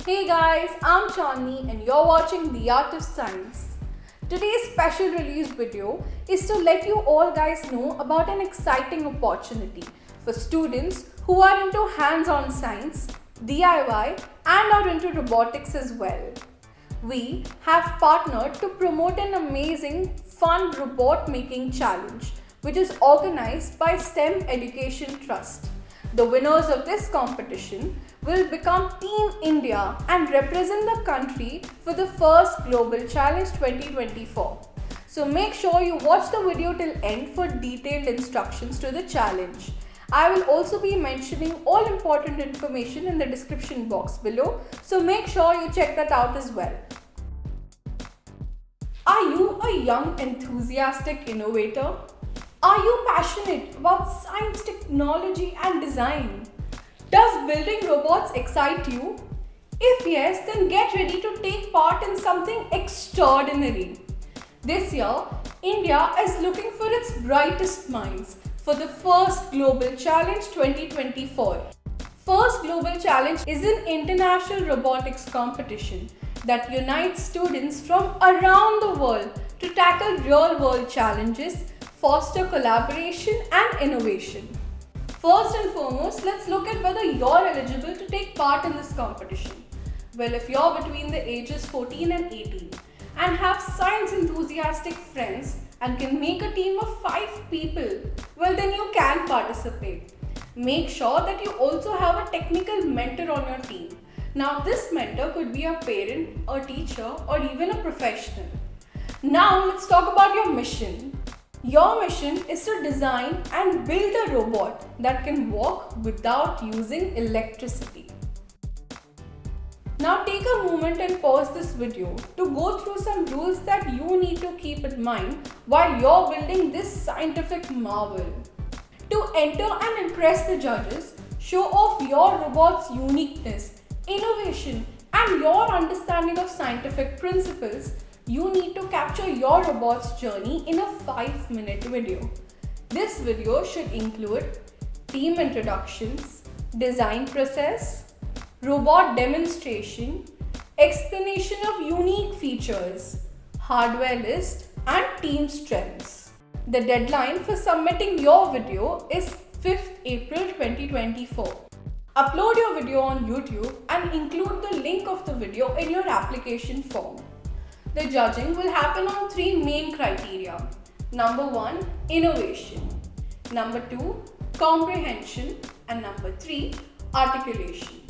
Hey guys, I'm Chandni and you're watching The Art of Science. Today's special release video is to let you all guys know about an exciting opportunity for students who are into hands-on science, DIY and are into robotics as well. We have partnered to promote an amazing, fun robot making challenge which is organized by STEM Education Trust. The winners of this competition will become Team India and represent the country for the first Global Challenge 2024. So make sure you watch the video till end for detailed instructions to the challenge. I will also be mentioning all important information in the description box below, so make sure you check that out as well. Are you a young enthusiastic innovator? Are you passionate about science, technology and design? Does building robots excite you? If yes, then get ready to take part in something extraordinary. This year, India is looking for its brightest minds for the first Global Challenge 2024. First Global Challenge is an international robotics competition that unites students from around the world to tackle real-world challenges, foster collaboration and innovation. First and foremost, let's look at whether you're eligible to take part in this competition. Well, if you're between the ages 14 and 18 and have science enthusiastic friends and can make a team of 5 people, well then you can participate. Make sure that you also have a technical mentor on your team. Now this mentor could be a parent, a teacher or even a professional. Now let's talk about your mission. Your mission is to design and build a robot that can walk without using electricity. Now take a moment and pause this video to go through some rules that you need to keep in mind while you're building this scientific marvel. To enter and impress the judges, show off your robot's uniqueness, innovation and your understanding of scientific principles. You need to capture your robot's journey in a 5-minute video. This video should include team introductions, design process, robot demonstration, explanation of unique features, hardware list and team strengths. The deadline for submitting your video is 5th April 2024. Upload your video on YouTube and include the link of the video in your application form. The judging will happen on 3 main criteria. Number 1, innovation. Number 2, comprehension. And number 3, articulation.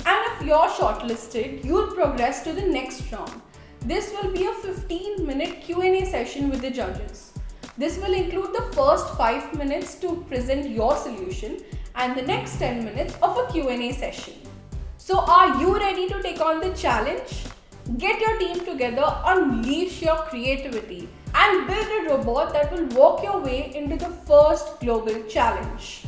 And if you're shortlisted, you'll progress to the next round. This will be a 15-minute Q&A session with the judges. This will include the first 5 minutes to present your solution and the next 10 minutes of a Q&A session. So are you ready to take on the challenge? Get your team together, unleash your creativity and build a robot that will walk your way into the first global challenge.